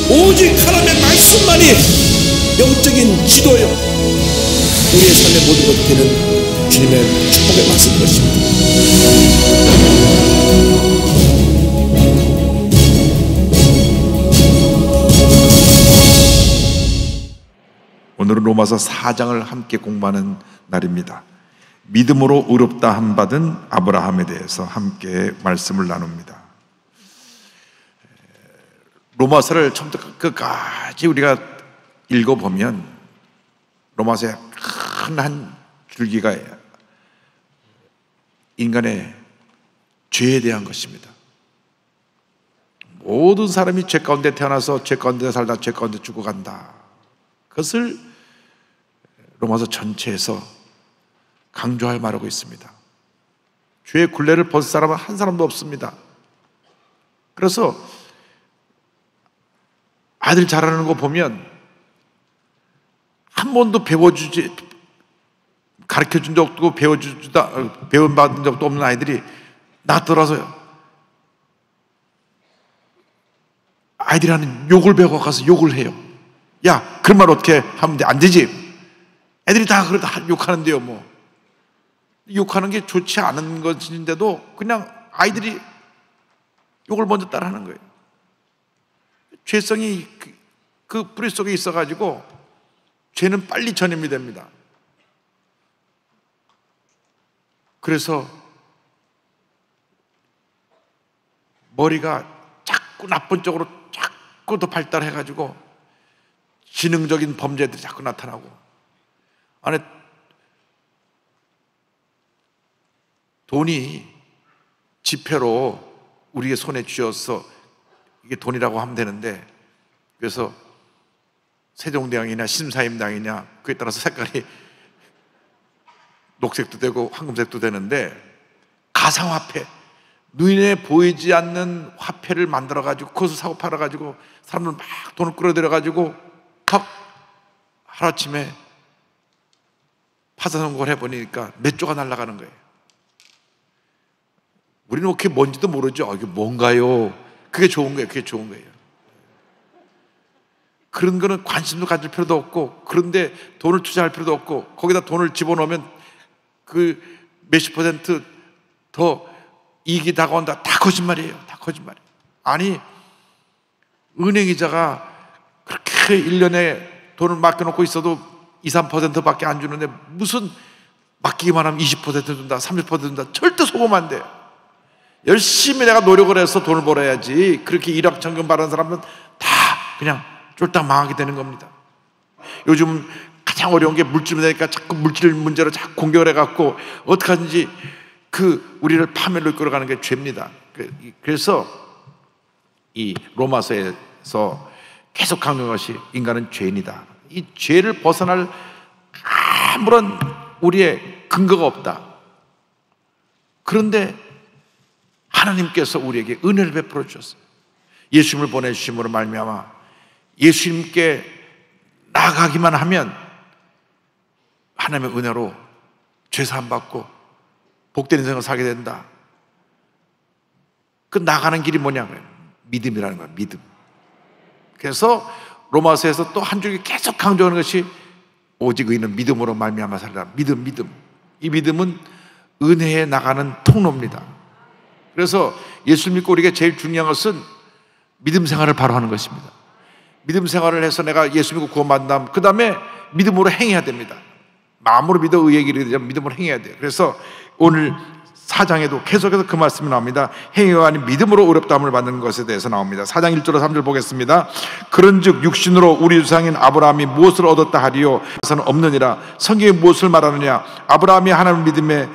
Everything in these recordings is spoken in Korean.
오직 하나님의 말씀만이 영적인 지도요, 우리의 삶의 모든 것들은 주님의 축복의 말씀인 것입니다. 오늘은 로마서 4장을 함께 공부하는 날입니다. 믿음으로 의롭다 함 받은 아브라함에 대해서 함께 말씀을 나눕니다. 로마서를 처음부터 끝까지 우리가 읽어보면 로마서의 큰 한 줄기가 인간의 죄에 대한 것입니다. 모든 사람이 죄 가운데 태어나서 죄 가운데 살다 죄 가운데 죽어간다. 그것을 로마서 전체에서 강조하여 말하고 있습니다. 죄의 굴레를 벗을 사람은 한 사람도 없습니다. 그래서 아들 자라는 거 보면 한 번도 가르쳐준 적도 없고 배움받은 적도 없는 아이들이 낳더라서요, 아이들이 하는 욕을 배우고 가서 욕을 해요. 야, 그런 말 어떻게 하면 안 되지? 애들이 다 그러다 욕하는데요, 뭐. 욕하는 게 좋지 않은 것인데도 그냥 아이들이 욕을 먼저 따라하는 거예요. 죄성이 그 뿌리 속에 있어가지고 죄는 빨리 전염이 됩니다. 그래서 머리가 자꾸 나쁜 쪽으로 자꾸 더 발달해가지고 지능적인 범죄들이 자꾸 나타나고, 안에 돈이 지폐로 우리의 손에 쥐어서 이게 돈이라고 하면 되는데, 그래서 세종대왕이냐 신사임당이냐 그에 따라서 색깔이 녹색도 되고 황금색도 되는데, 가상화폐, 눈에 보이지 않는 화폐를 만들어가지고 그것을 사고 팔아가지고 사람들 막 돈을 끌어들여가지고 턱 하루아침에 파산선고를 해보니까 몇 조가 날아가는 거예요. 우리는 그게 뭔지도 모르죠. 이게 뭔가요? 그게 좋은 거예요. 그게 좋은 거예요. 그런 거는 관심도 가질 필요도 없고, 그런데 돈을 투자할 필요도 없고, 거기다 돈을 집어넣으면 그 몇십 퍼센트 더 이익이 다가온다. 다 거짓말이에요. 다 거짓말이에요. 아니, 은행이자가 그렇게 1년에 돈을 맡겨놓고 있어도 2, 3%밖에 안 주는데 무슨 맡기기만 하면 20% 준다, 30% 준다. 절대 속으면 안 돼요. 열심히 내가 노력을 해서 돈을 벌어야지. 그렇게 일확천금 바라는 사람은 다 그냥 쫄딱 망하게 되는 겁니다. 요즘 가장 어려운 게 물질 문제니까 자꾸 물질 문제로 자꾸 공격을 해갖고 어떡하든지 우리를 파멸로 이끌어가는 게 죄입니다. 그래서 이 로마서에서 계속 강조한 것이 인간은 죄인이다. 이 죄를 벗어날 아무런 우리의 근거가 없다. 그런데 하나님께서 우리에게 은혜를 베풀어 주셨어요. 예수님을 보내주심으로 말미암아 예수님께 나아가기만 하면 하나님의 은혜로 죄사함 받고 복된 인생을 살게 된다. 그 나가는 길이 뭐냐고요? 믿음이라는 거예요. 믿음. 그래서 로마서에서 또 한 줄기 계속 강조하는 것이 오직 의인은 믿음으로 말미암아 살리라. 믿음. 이 믿음은 은혜에 나가는 통로입니다. 그래서 예수 믿고 우리가 제일 중요한 것은 믿음 생활을 바로 하는 것입니다. 믿음 생활을 해서 내가 예수 믿고 구원받은 다음 그 다음에 믿음으로 행해야 됩니다. 마음으로 믿어 의에 이르려면 믿음으로 행해야 돼요. 그래서 오늘 4장에도 계속해서 그 말씀이 나옵니다. 행위가 아닌 믿음으로 의롭다함을 받는 것에 대해서 나옵니다. 4장 1절로 3절 보겠습니다. 그런즉 육신으로 우리 조상인 아브라함이 무엇을 얻었다 하리요? 그것은 없느니라. 성경이 무엇을 말하느냐? 아브라함이 하나님을 믿음에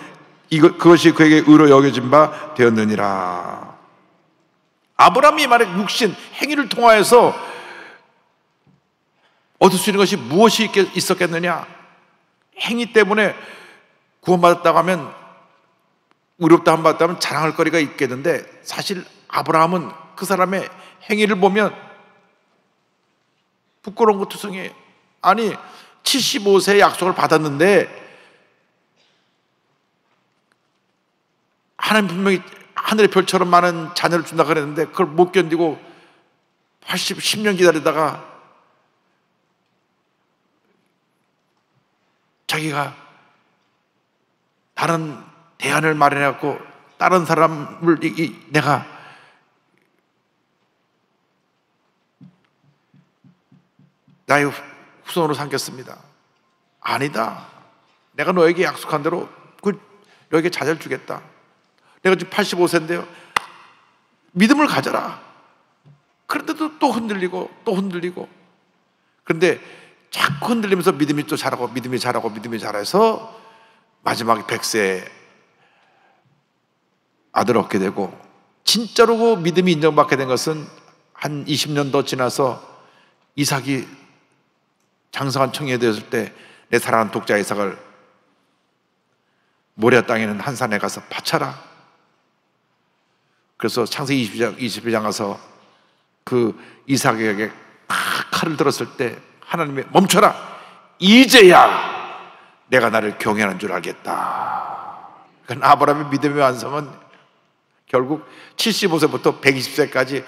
그것이 그에게 의로 여겨진 바 되었느니라. 아브라함이 말한 육신, 행위를 통하여서 얻을 수 있는 것이 무엇이 있었겠느냐? 행위 때문에 구원받았다고 하면, 의롭다 함 받았다면 자랑할 거리가 있겠는데, 사실 아브라함은 그 사람의 행위를 보면 부끄러운 것 투성이에요. 아니 75세의 약속을 받았는데 하나님 분명히 하늘의 별처럼 많은 자녀를 준다 그랬는데 그걸 못 견디고 10년 기다리다가 자기가 다른 대안을 마련해갖고 다른 사람을 내가 나의 후손으로 삼겠습니다. 아니다. 내가 너에게 약속한 대로 너에게 자녀를 주겠다. 내가 지금 85세인데요. 믿음을 가져라. 그런데도 또 흔들리고 또 흔들리고. 그런데 자꾸 흔들리면서 믿음이 또 자라고 믿음이 자라고 믿음이 자라서 마지막에 100세 아들을 얻게 되고, 진짜로 그 믿음이 인정받게 된 것은 한 20년 더 지나서 이삭이 장성한 청년이 되었을 때 내 사랑하는 독자 이삭을 모리아 땅에 있는 한 산에 가서 바쳐라. 그래서 창세기 22장 가서 그 이삭에게 칼을 들었을 때 하나님이 멈춰라. 이제야 내가 나를 경외하는 줄 알겠다. 그러니까 아브라함의 믿음의 완성은 결국 75세부터 120세까지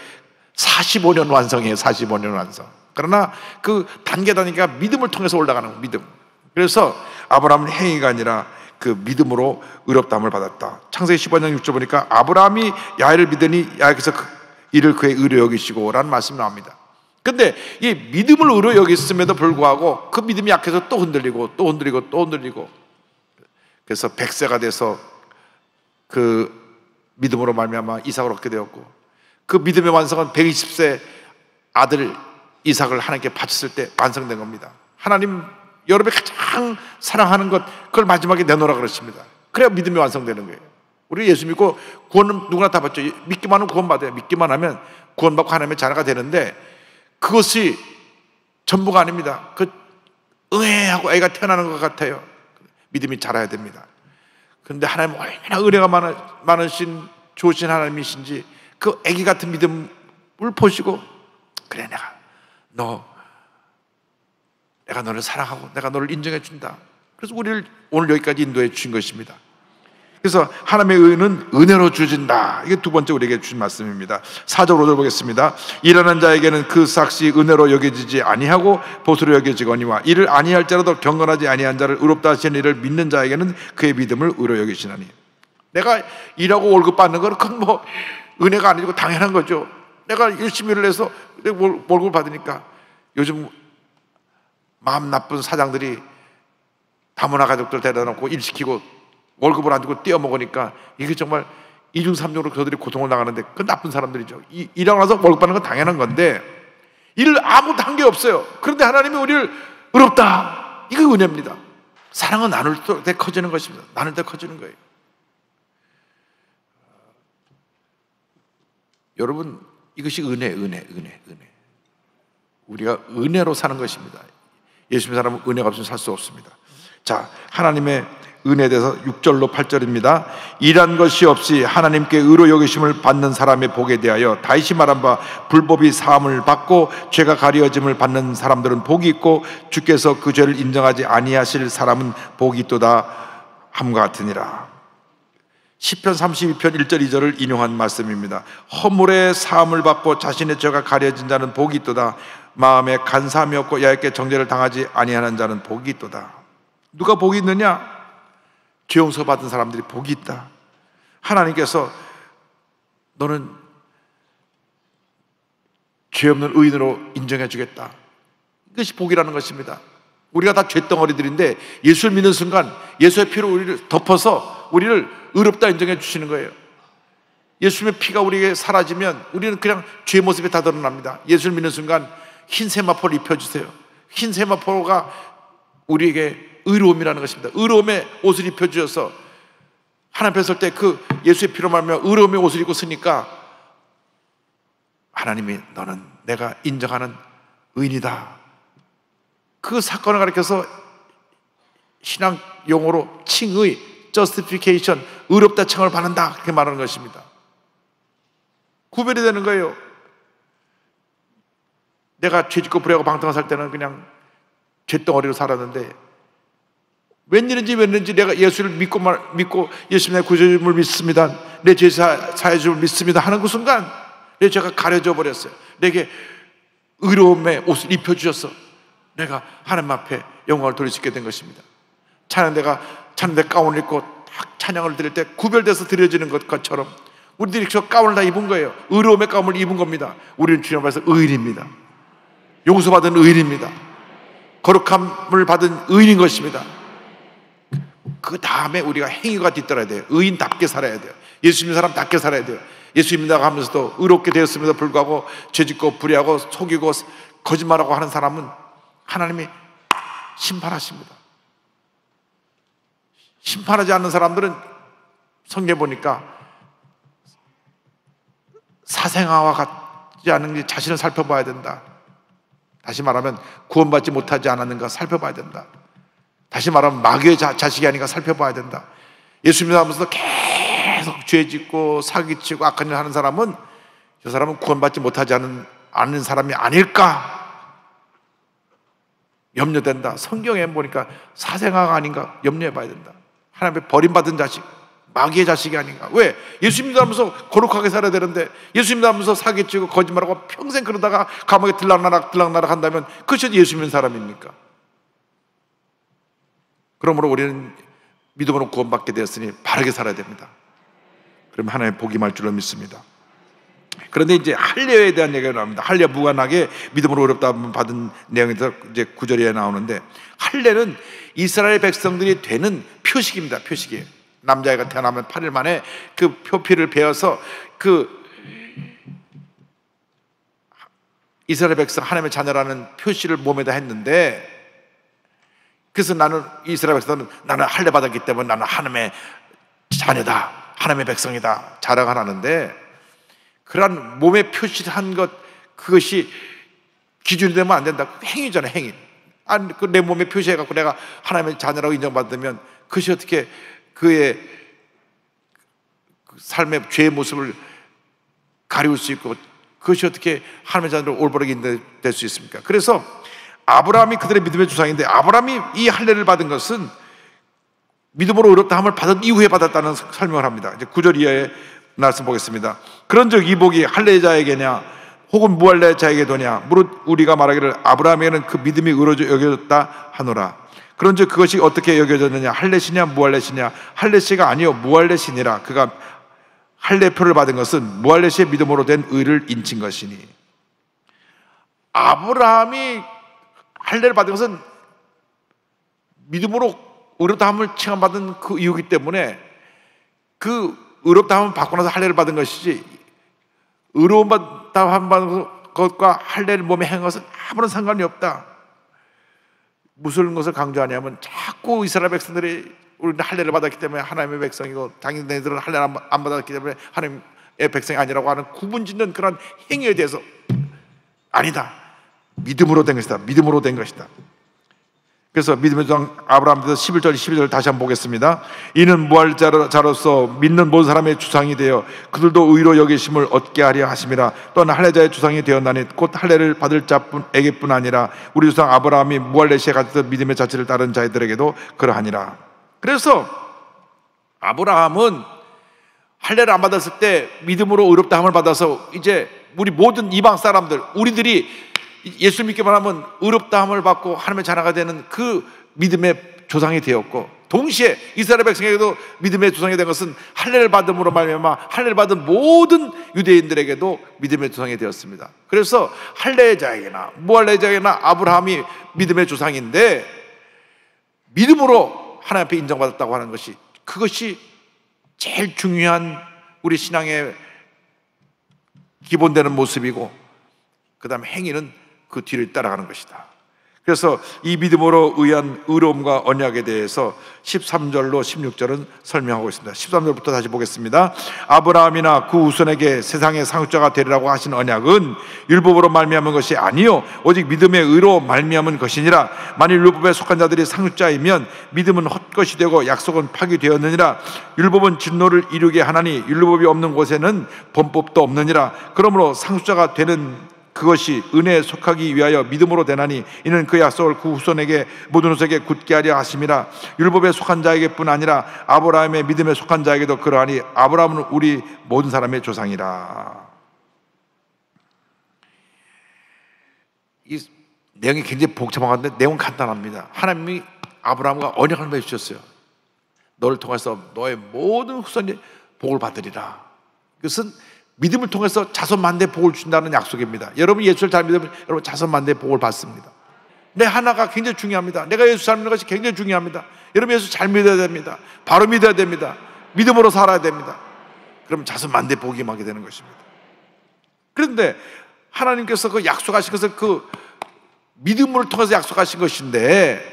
45년 완성이에요. 45년 완성. 그러나 그 단계가 믿음을 통해서 올라가는 믿음. 그래서 아브라함은 행위가 아니라 그 믿음으로 의롭다함을 받았다. 창세기 15장 6절 보니까 아브라함이 야훼를 믿으니 야훼께서 이를 그의 의로 여기시고 라는 말씀이 나옵니다. 근데 이 믿음을 의로 여겼음에도 불구하고 그 믿음이 약해서 또 흔들리고 또 흔들리고 또 흔들리고, 그래서 100세가 돼서 그 믿음으로 말미암아 이삭을 얻게 되었고, 그 믿음의 완성은 120세 아들 이삭을 하나님께 바쳤을 때 완성된 겁니다. 하나님 여러분이 가장 사랑하는 것, 그걸 마지막에 내놓으라 그러십니다. 그래야 믿음이 완성되는 거예요. 우리 예수 믿고 구원은 누구나 다 받죠. 믿기만 하면 구원받아요. 믿기만 하면 구원받고 하나님의 자녀가 되는데, 그것이 전부가 아닙니다. 그 응애하고 애가 태어나는 것 같아요. 믿음이 자라야 됩니다. 그런데 하나님은 얼마나 은혜가 많으신 좋으신 하나님이신지 그 애기 같은 믿음을 보시고, 그래 내가 너를 사랑하고 내가 너를 인정해 준다. 그래서 우리를 오늘 여기까지 인도해 주신 것입니다. 그래서 하나님의 의는 은혜로 주어진다. 이게 두 번째 우리에게 주신 말씀입니다. 4절 5절 보겠습니다. 일하는 자에게는 그 삭시 은혜로 여겨지지 아니하고 보수로 여겨지거니와 이를 아니할 자라도 경건하지 아니한 자를 의롭다 하시는 이를 믿는 자에게는 그의 믿음을 의로 여기시나니. 내가 일하고 월급 받는 건 그건 뭐 은혜가 아니고 당연한 거죠. 내가 열심히 일을 해서 월급을 받으니까. 요즘 마음 나쁜 사장들이 다문화 가족들 데려다 놓고 일 시키고 월급을 안 주고 떼어먹으니까 이게 정말 이중삼중으로 그들이 고통을 당하는데, 그 나쁜 사람들이죠. 일하고 나서 월급 받는 건 당연한 건데 일 아무 단계 없어요. 그런데 하나님이 우리를 의롭다, 이거 은혜입니다. 사랑은 나눌 때 커지는 것입니다. 나눌 때 커지는 거예요. 여러분, 이것이 은혜. 우리가 은혜로 사는 것입니다. 예수 믿는 사람은 은혜가 없으면 살 수 없습니다. 자, 하나님의 은혜에 대해서 6절로 8절입니다. 일한 것이 없이 하나님께 의로 여기심을 받는 사람의 복에 대하여 다시 말한 바 불법이 사함을 받고 죄가 가려짐을 받는 사람들은 복이 있고 주께서 그 죄를 인정하지 아니하실 사람은 복이 있도다 함과 같으니라. 시편 32편 1절 2절을 인용한 말씀입니다. 허물의 사함을 받고 자신의 죄가 가려진 자는 복이 있도다. 마음에 간사함이 없고 야곱께 정죄를 당하지 아니하는 자는 복이 있도다. 누가 복이 있느냐? 죄 용서 받은 사람들이 복이 있다. 하나님께서 너는 죄 없는 의인으로 인정해 주겠다. 이것이 복이라는 것입니다. 우리가 다 죄덩어리들인데 예수를 믿는 순간 예수의 피로 우리를 덮어서 우리를 의롭다 인정해 주시는 거예요. 예수님의 피가 우리에게 사라지면 우리는 그냥 죄의 모습이 다 드러납니다. 예수를 믿는 순간 흰 세마포를 입혀주세요. 흰 세마포가 우리에게 의로움이라는 것입니다. 의로움의 옷을 입혀주셔서 하나님 앞에 설 때 그 예수의 피로 말미암아 의로움의 옷을 입고 쓰니까 하나님이 너는 내가 인정하는 의인이다. 그 사건을 가리켜서 신앙 용어로 칭의, justification, 의롭다 칭을 받는다, 그렇게 말하는 것입니다. 구별이 되는 거예요. 내가 죄짓고 불의하고 방탕을 살 때는 그냥 죄덩어리로 살았는데 웬일인지 내가 예수를 믿고 예수님의 구주님을 믿습니다, 내 죄 사해줌을 믿습니다 하는 그 순간 내 죄가 가려져 버렸어요. 내게 의로움의 옷을 입혀주셔서 내가 하나님 앞에 영광을 돌릴 수 있게 된 것입니다. 찬양대 가운을 입고 딱 찬양을 드릴 때 구별돼서 드려지는 것처럼 우리들이 저 가운을 다 입은 거예요. 의로움의 가운을 입은 겁니다. 우리는 주님 앞에서 의인입니다. 용서받은 의인입니다. 거룩함을 받은 의인인 것입니다. 그 다음에 우리가 행위가 뒤따라야 돼요. 의인답게 살아야 돼요. 예수 믿는 사람답게 살아야 돼요. 예수 믿는다고 하면서도 의롭게 되었음에도 불구하고 죄짓고 불의하고 속이고 거짓말하고 하는 사람은 하나님이 심판하십니다. 심판하지 않는 사람들은 성경에 보니까 사생아와 같지 않은지 자신을 살펴봐야 된다. 다시 말하면 구원받지 못하지 않았는가 살펴봐야 된다. 다시 말하면 마귀의 자식이 아닌가 살펴봐야 된다. 예수 믿으면서도 계속 죄짓고 사기치고 악한 일 하는 사람은 저 사람은 구원받지 못하지 않는 사람이 아닐까 염려된다. 성경에 보니까 사생아가 아닌가 염려해봐야 된다. 하나님의 버림받은 자식, 마귀의 자식이 아닌가. 왜? 예수 믿으면서 거룩하게 살아야 되는데 예수 믿으면서 사기치고 거짓말하고 평생 그러다가 감옥에 들락날락 한다면 그것이 예수 믿는 사람입니까? 그러므로 우리는 믿음으로 구원받게 되었으니 바르게 살아야 됩니다. 그럼 하나님의 복이 임할 줄로 믿습니다. 그런데 이제 할례에 대한 얘기가 나옵니다. 할례 무관하게 믿음으로 어렵다 받은 내용에서 이제 9절에 나오는데, 할례는 이스라엘 백성들이 되는 표식입니다. 표식이에요. 남자애가 태어나면 8일 만에 그 표피를 베어서 그 이스라엘 백성 하나님의 자녀라는 표시를 몸에다 했는데, 그래서 나는 이스라엘 백성은 나는 할례 받았기 때문에 나는 하나님의 자녀다, 하나님의 백성이다 자랑을 하는데, 그러한 몸에 표시한 것, 그것이 기준이 되면 안 된다. 행위잖아요, 행위. 내 몸에 표시해갖고 내가 하나님의 자녀라고 인정받으면 그것이 어떻게 그의 삶의 죄의 모습을 가리울 수 있고 그것이 어떻게 하나님의 자녀로 올바르게 인정될 수 있습니까? 그래서 아브라함이 그들의 믿음의 조상인데, 아브라함이 이 할례를 받은 것은 믿음으로 의롭다함을 받은 이후에 받았다는 설명을 합니다. 이제 9절 이하의 말씀 보겠습니다. 그런즉 이 복이 할례자에게냐 혹은 무할례자에게 도냐? 무릇 우리가 말하기를 아브라함에게는 그 믿음이 의로져 여겨졌다 하노라. 그런즉 그것이 어떻게 여겨졌느냐? 할례시냐 무할례시냐? 할례시가 아니요 무할례시니라. 그가 할례표를 받은 것은 무할례시의 믿음으로 된 의를 인친 것이니. 아브라함이 할례를 받은 것은 믿음으로 의롭다함을 칭함받은 그 이유이기 때문에 그 의롭다함을 받고 나서 할례를 받은 것이지, 의로움받다 받은 것과 할례를 몸에 행한 것은 아무런 상관이 없다. 무슨 것을 강조하냐면, 자꾸 이스라엘 백성들이 우리는 할례를 받았기 때문에 하나님의 백성이고 당연히 너희들은 할례를 안 받았기 때문에 하나님의 백성이 아니라고 하는 구분짓는 그런 행위에 대해서 아니다. 믿음으로 된 것이다. 믿음으로 된 것이다. 그래서 믿음의 조상 아브라함에서 11절 12절 다시 한번 보겠습니다. 이는 무할자로서 믿는 모든 사람의 주상이 되어 그들도 의로 여기심을 얻게 하려 하심이라. 또한 할례자의 주상이 되었나니 곧 할례를 받을 자에게뿐 아니라 우리 조상 아브라함이 무할례시에 가졌던 믿음의 자체를 따른 자들에게도 그러하니라. 그래서 아브라함은 할례를 안 받았을 때 믿음으로 의롭다함을 받아서 이제 우리 모든 이방 사람들, 우리들이 예수 믿기만 하면 의롭다함을 받고 하나님의 자녀가 되는 그 믿음의 조상이 되었고, 동시에 이스라엘 백성에게도 믿음의 조상이 된 것은 할례를 받음으로 말미암아 할례를 받은 모든 유대인들에게도 믿음의 조상이 되었습니다. 그래서 할례자에게나 무할례자에게나 아브라함이 믿음의 조상인데, 믿음으로 하나님 앞에 인정받았다고 하는 것이, 그것이 제일 중요한 우리 신앙의 기본되는 모습이고, 그 다음에 행위는 그 뒤를 따라가는 것이다. 그래서 이 믿음으로 의한 의로움과 언약에 대해서 13절로 16절은 설명하고 있습니다. 13절부터 다시 보겠습니다. 아브라함이나 그 후손에게 세상의 상속자가 되리라고 하신 언약은 율법으로 말미암은 것이 아니요 오직 믿음의 의로 말미암은 것이니라. 만일 율법에 속한 자들이 상속자이면 믿음은 헛것이 되고 약속은 파기되었느니라. 율법은 진노를 이루게 하나니 율법이 없는 곳에는 범법도 없느니라. 그러므로 상속자가 되는 그것이 은혜에 속하기 위하여 믿음으로 되나니 이는 그 약속을 그 후손에게 모든 후손에게 굳게 하려 하심이라. 율법에 속한 자에게뿐 아니라 아브라함의 믿음에 속한 자에게도 그러하니 아브라함은 우리 모든 사람의 조상이라. 이 내용이 굉장히 복잡한 건데 내용은 간단합니다. 하나님이 아브라함과 언약을 맺으셨어요. 너를 통해서 너의 모든 후손이 복을 받으리라. 그것은 믿음을 통해서 자손 만대의 복을 준다는 약속입니다. 여러분 예수를 잘 믿으면 여러분 자손 만대의 복을 받습니다. 내 하나가 굉장히 중요합니다. 내가 예수 잘 믿는 것이 굉장히 중요합니다. 여러분 예수 잘 믿어야 됩니다. 바로 믿어야 됩니다. 믿음으로 살아야 됩니다. 그러면 자손 만대의 복이 임하게 되는 것입니다. 그런데 하나님께서 그 약속하신 것을 그 믿음을 통해서 약속하신 것인데,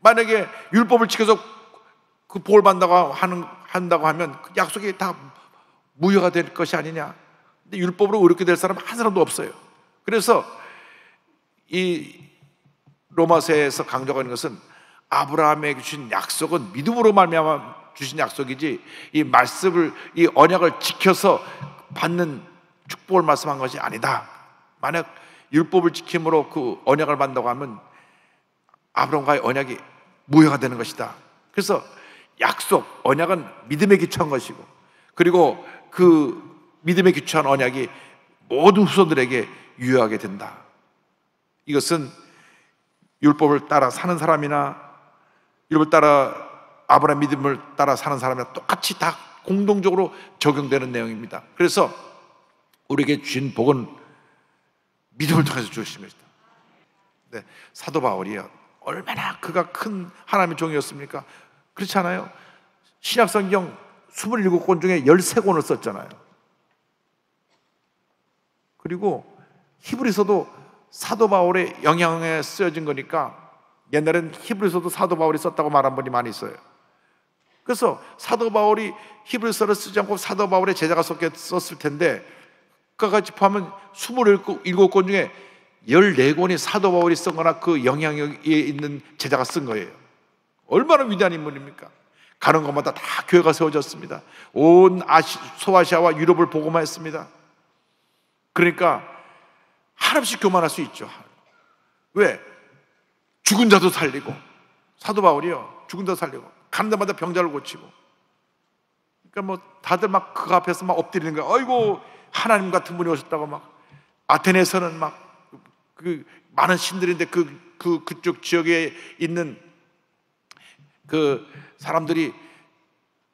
만약에 율법을 지켜서 그 복을 받는다고 한다고 하면 그 약속이 다 무효가 될 것이 아니냐. 근데 율법으로 의롭게 될 사람 한 사람도 없어요. 그래서 이 로마서에서 강조하고 있는 것은 아브라함에게 주신 약속은 믿음으로 말미암아 주신 약속이지, 이 말씀을, 이 언약을 지켜서 받는 축복을 말씀한 것이 아니다. 만약 율법을 지킴으로 그 언약을 받는다고 하면 아브라함과의 언약이 무효가 되는 것이다. 그래서 약속, 언약은 믿음에 기초한 것이고, 그리고 그 믿음에 기초한 언약이 모든 후손들에게 유효하게 된다. 이것은 율법을 따라 사는 사람이나 율법을 따라 아브라함 믿음을 따라 사는 사람이나 똑같이 다 공동적으로 적용되는 내용입니다. 그래서 우리에게 주신 복은 믿음을 통해서 주신 것이다. 네, 사도 바울이요, 얼마나 그가 큰 하나님의 종이었습니까? 그렇지 않아요? 신약성경 27권 중에 13권을 썼잖아요. 그리고 히브리서도 사도 바울의 영향에 쓰여진 거니까, 옛날엔 히브리서도 사도 바울이 썼다고 말한 분이 많이 있어요. 그래서 사도 바울이 히브리서를 쓰지 않고 사도 바울의 제자가 썼을 텐데, 그와 같이 포함하면 27권 중에 14권이 사도 바울이 쓴 거나 그 영향력에 있는 제자가 쓴 거예요. 얼마나 위대한 인물입니까? 가는 곳마다 다 교회가 세워졌습니다. 온 소아시아와 유럽을 복음화했습니다. 그러니까 한없이 교만할 수 있죠. 왜? 죽은 자도 살리고, 사도 바울이요, 죽은 자도 살리고, 가는 데마다 병자를 고치고. 그러니까 뭐 다들 막 그 앞에서 막 엎드리는 거야. 아이고, 하나님 같은 분이 오셨다고. 막 아테네에서는 막 그 많은 신들인데 그쪽 지역에 있는 그 사람들이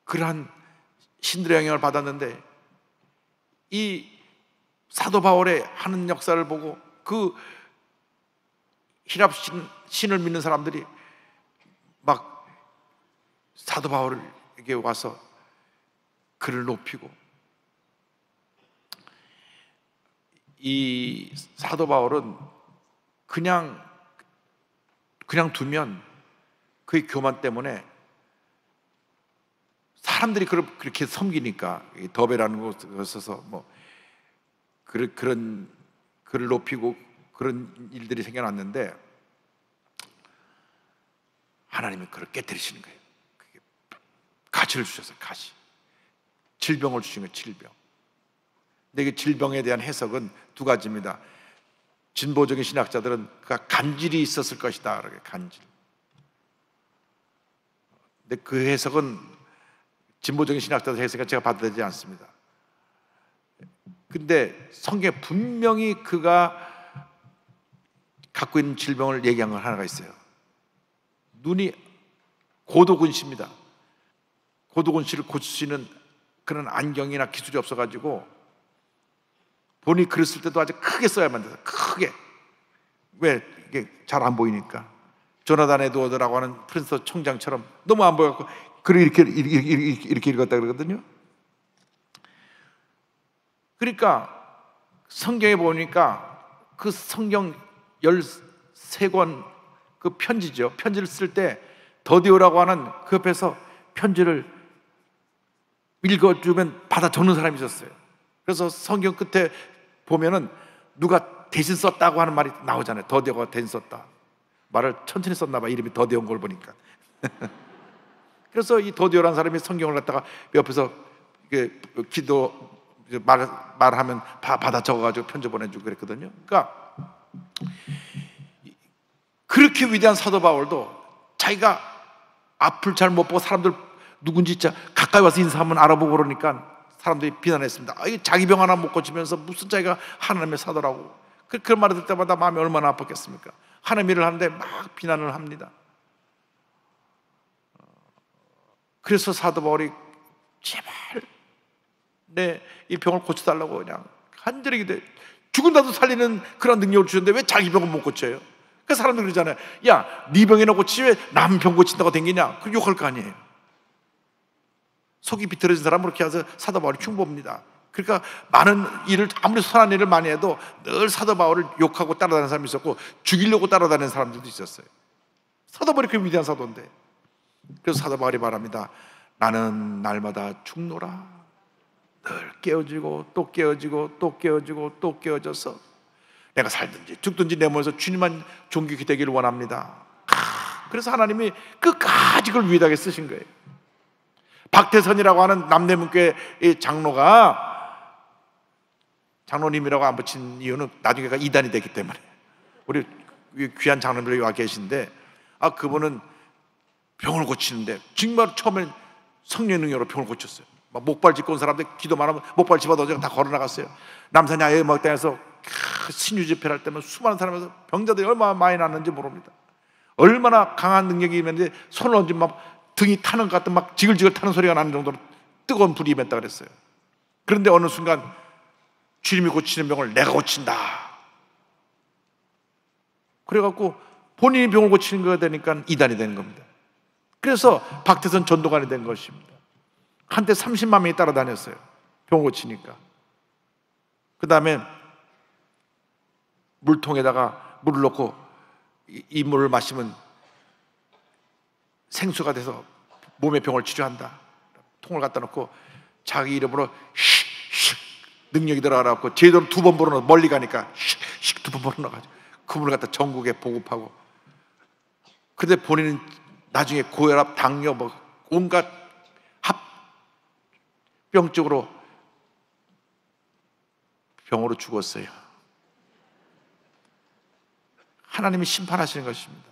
그러한 신들의 영향을 받았는데, 이 사도 바울의 하는 역사를 보고 그 히랍 신을 믿는 사람들이 막 사도 바울에게 와서 그를 높이고, 이 사도 바울은 그냥 두면 그의 교만 때문에 사람들이 그렇게 섬기니까, 더베라는 곳에 서서 뭐 그런 그를 높이고 그런 일들이 생겨났는데, 하나님이 그를 깨뜨리시는 거예요. 가시를 주셔서, 가시, 질병을 주신 거예요. 질병. 근데 그 질병에 대한 해석은 두 가지입니다. 진보적인 신학자들은 그가 간질이 있었을 것이다, 그렇게 간질. 근데 그 해석은 진보적인 신학자들 해석은 제가 받아들이지 않습니다. 근데 성경에 분명히 그가 갖고 있는 질병을 얘기한 건 하나가 있어요. 눈이 고도근시입니다. 고도근시를 고칠 수 있는 그런 안경이나 기술이 없어가지고 본인이 글을 쓸 때도 아주 크게 써야만 돼요. 크게. 왜? 이게 잘 안 보이니까. 조나단 에드워드라고 하는 프린스 총장처럼 너무 안 보여갖고 글을 이렇게 읽었다 그러거든요. 그러니까 성경에 보니까 그 성경 13권 그 편지죠. 편지를 쓸 때 더디오라고 하는 그 옆에서 편지를 읽어주면 받아 적는 사람이 있었어요. 그래서 성경 끝에 보면은 누가 대신 썼다고 하는 말이 나오잖아요. 더디오가 대신 썼다. 말을 천천히 썼나 봐, 이름이 더디오인 걸 보니까. 그래서 이 더디오라는 사람이 성경을 갖다가 옆에서 기도 말하면 받아 적어가지고 편지 보내주고 그랬거든요. 그러니까 그렇게 위대한 사도 바울도 자기가 앞을 잘 못 보고 사람들 누군지 진짜 가까이 와서 인사하면 알아보고 그러니까 사람들이 비난했습니다. 아, 자기 병 하나 못 고치면서 무슨 자기가 하나님의 사도라고. 그런 말을 들 때마다 마음이 얼마나 아팠겠습니까? 하나님 일을 하는데 막 비난을 합니다. 그래서 사도 바울이 제발 내 이 병을 고쳐달라고 그냥 간절히 기도해. 죽은다도 살리는 그런 능력을 주는데 왜 자기 병은 못 고쳐요? 그 사람들 그러잖아요. 야, 네 병이나 고치지 왜 남 병 고친다고 댕기냐? 그 욕할 거 아니에요. 속이 비틀어진 사람은 그렇게 해서 사도 바울이 충고합니다. 그러니까 많은 일을, 아무리 선한 일을 많이 해도 늘 사도 바울을 욕하고 따라다니는 사람이 있었고 죽이려고 따라다니는 사람들도 있었어요. 사도 바울이 그 위대한 사도인데. 그래서 사도 바울이 말합니다. 나는 날마다 죽노라. 늘 깨어지고 또 깨어지고 또 깨어지고 또 깨어져서 내가 살든지 죽든지 내 몸에서 주님만 존귀히 되기를 원합니다. 그래서 하나님이 끝까지 그걸 위대하게 쓰신 거예요. 박태선이라고 하는 남대문교회 장로님이라고 안 붙인 이유는 나중에가 이단이 됐기 때문에. 우리 귀한 장로님들이 와 계신데, 그분은 병을 고치는데 정말 처음엔 성령의 능력으로 병을 고쳤어요. 막 목발 짚고 온 사람들 기도만 하면 목발 집어던지고 다 걸어 나갔어요. 남산이 아예 막당해서 신유 집회를 할 때면 수많은 사람에서 병자들이 얼마나 많이 났는지 모릅니다. 얼마나 강한 능력이 있는지 손을 얹으면 막 등이 타는 것 같은 막 지글지글 타는 소리가 나는 정도로 뜨거운 불이 임했다 그랬어요. 그런데 어느 순간 주님이 고치는 병을 내가 고친다. 그래갖고 본인이 병을 고치는 거가 되니까 이단이 되는 겁니다. 그래서 박태선 전도관이 된 것입니다. 한때 30만 명이 따라다녔어요. 병 고치니까. 그 다음에 물통에다가 물을 넣고 이 물을 마시면 생수가 돼서 몸의 병을 치료한다. 통을 갖다 놓고 자기 이름으로 씩 능력이 들어가라고 제대로 2번 불어넣어. 멀리 가니까 씩 2번 불어넣어가지고 그 물을 갖다 전국에 보급하고. 근데 본인은 나중에 고혈압, 당뇨, 뭐 온갖 합병적으로 병으로 죽었어요. 하나님이 심판하시는 것입니다.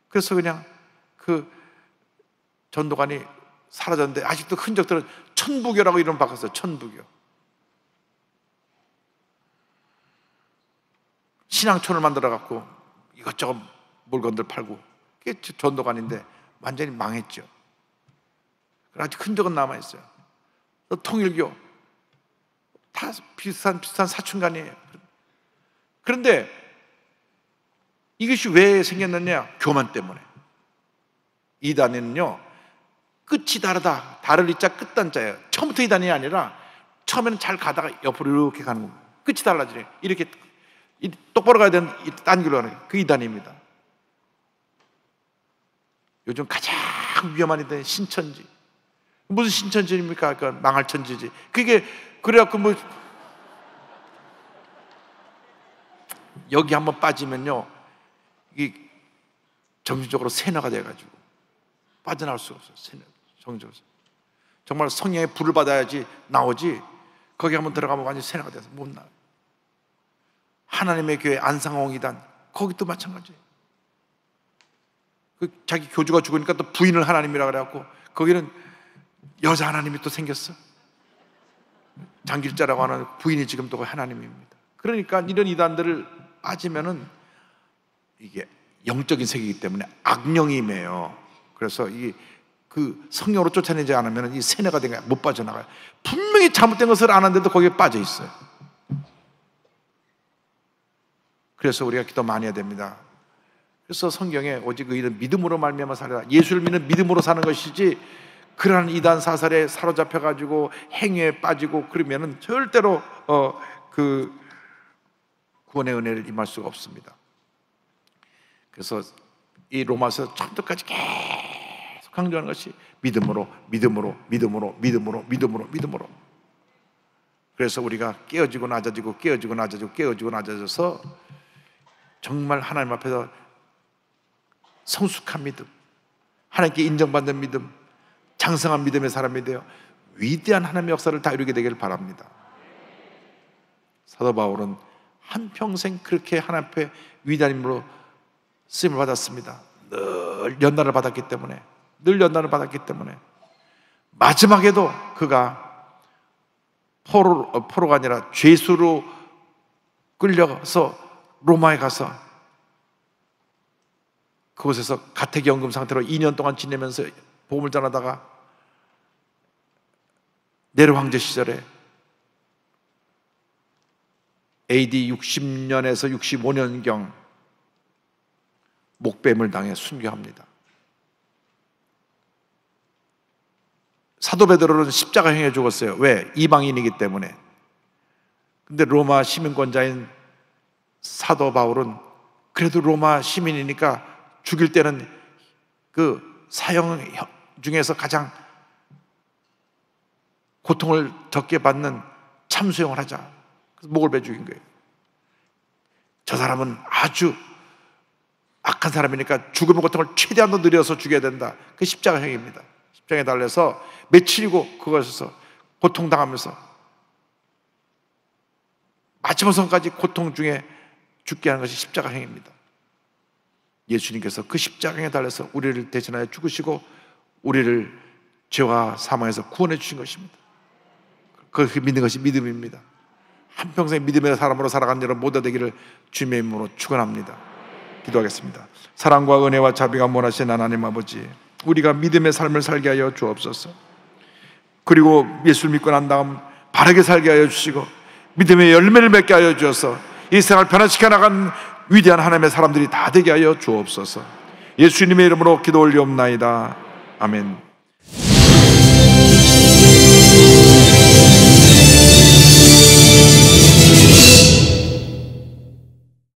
그래서 그냥 그 전도관이 사라졌는데 아직도 흔적들은 천부교라고 이름 바꿨어요. 천부교. 신앙촌을 만들어 갖고 이것저것 물건들 팔고, 그게 전도관인데 완전히 망했죠. 아직 흔적은 남아 있어요. 또 통일교 다 비슷한 사춘간이에요. 그런데 이것이 왜 생겼느냐? 교만 때문에. 이단에는요 끝이 다르다. 다를 이자 끝단자예요. 처음부터 이단이 아니라 처음에는 잘 가다가 옆으로 이렇게 가는 겁니다. 끝이 달라지네. 이렇게 똑바로 가야 되는 딴 길로 가는 게 그 이단입니다. 요즘 가장 위험한 이단이 신천지. 무슨 신천지입니까? 그 망할 천지지. 그게 그래갖고 뭐 여기 한번 빠지면요 이게 정신적으로 세뇌가 돼가지고 빠져나올 수가 없어요. 정신적으로 정말 성령의 불을 받아야지 나오지. 거기 한번 들어가면 완전 세뇌가 돼서 못 나와요. 하나님의 교회 안상홍이단 거기도 마찬가지예요. 그 자기 교주가 죽으니까 또 부인을 하나님이라 그래갖고 거기는 여자 하나님이 또 생겼어. 장길자라고 하는 부인이 지금 또 하나님입니다. 그러니까 이런 이단들을 빠지면은 이게 영적인 세계이기 때문에 악령이 임해요. 그래서 그 성령으로 쫓아내지 않으면 이 세뇌가 되니까 못 빠져나가요. 분명히 잘못된 것을 아는데도 거기에 빠져 있어요. 그래서 우리가 기도 많이 해야 됩니다. 그래서 성경에 오직 의인은 믿음으로 말미암아 살리라. 예수를 믿는 믿음으로 사는 것이지 그러한 이단 사설에 사로잡혀가지고 행위에 빠지고 그러면은 절대로 그 구원의 은혜를 임할 수가 없습니다. 그래서 이 로마서 처음부터까지 계속 강조하는 것이 믿음으로. 그래서 우리가 깨어지고 낮아져서 정말 하나님 앞에서 성숙한 믿음, 하나님께 인정받는 믿음, 장성한 믿음의 사람이 되어 위대한 하나님의 역사를 다 이루게 되기를 바랍니다. 사도 바울은 한평생 그렇게 하나님 앞에 위대한 인물로 쓰임을 받았습니다. 늘 연단을 받았기 때문에 마지막에도 그가 포로가 아니라 죄수로 끌려서 로마에 가서 그곳에서 가택연금 상태로 2년 동안 지내면서 복음을 전하다가 네로 황제 시절에 AD 60년에서 65년경 목뱀을 당해 순교합니다. 사도 베드로는 십자가형에 죽었어요. 왜? 이방인이기 때문에. 근데 로마 시민권자인 사도 바울은 그래도 로마 시민이니까 죽일 때는 그 사형 중에서 가장 고통을 적게 받는 참수형을 하자. 그래서 목을 배 죽인 거예요. 저 사람은 아주 악한 사람이니까 죽음의 고통을 최대한 더 늘려서 죽여야 된다. 그 십자가형입니다. 십자가에 달려서 며칠이고 그것에서 고통당하면서 마지막 선까지 고통 중에 죽게 하는 것이 십자가형입니다. 예수님께서 그 십자가에 달려서 우리를 대신하여 죽으시고 우리를 죄와 사망에서 구원해 주신 것입니다. 그렇게 믿는 것이 믿음입니다. 한평생 믿음의 사람으로 살아가는 여러분 모두 되기를 주님의 이름으로 축원합니다. 기도하겠습니다. 사랑과 은혜와 자비가 원하신 하나님 아버지, 우리가 믿음의 삶을 살게 하여 주옵소서. 그리고 예수를 믿고 난 다음 바르게 살게 하여 주시고 믿음의 열매를 맺게 하여 주셔서 이 세상을 변화시켜 나간 위대한 하나님의 사람들이 다 되게 하여 주옵소서. 예수님의 이름으로 기도 올리옵나이다. 아멘.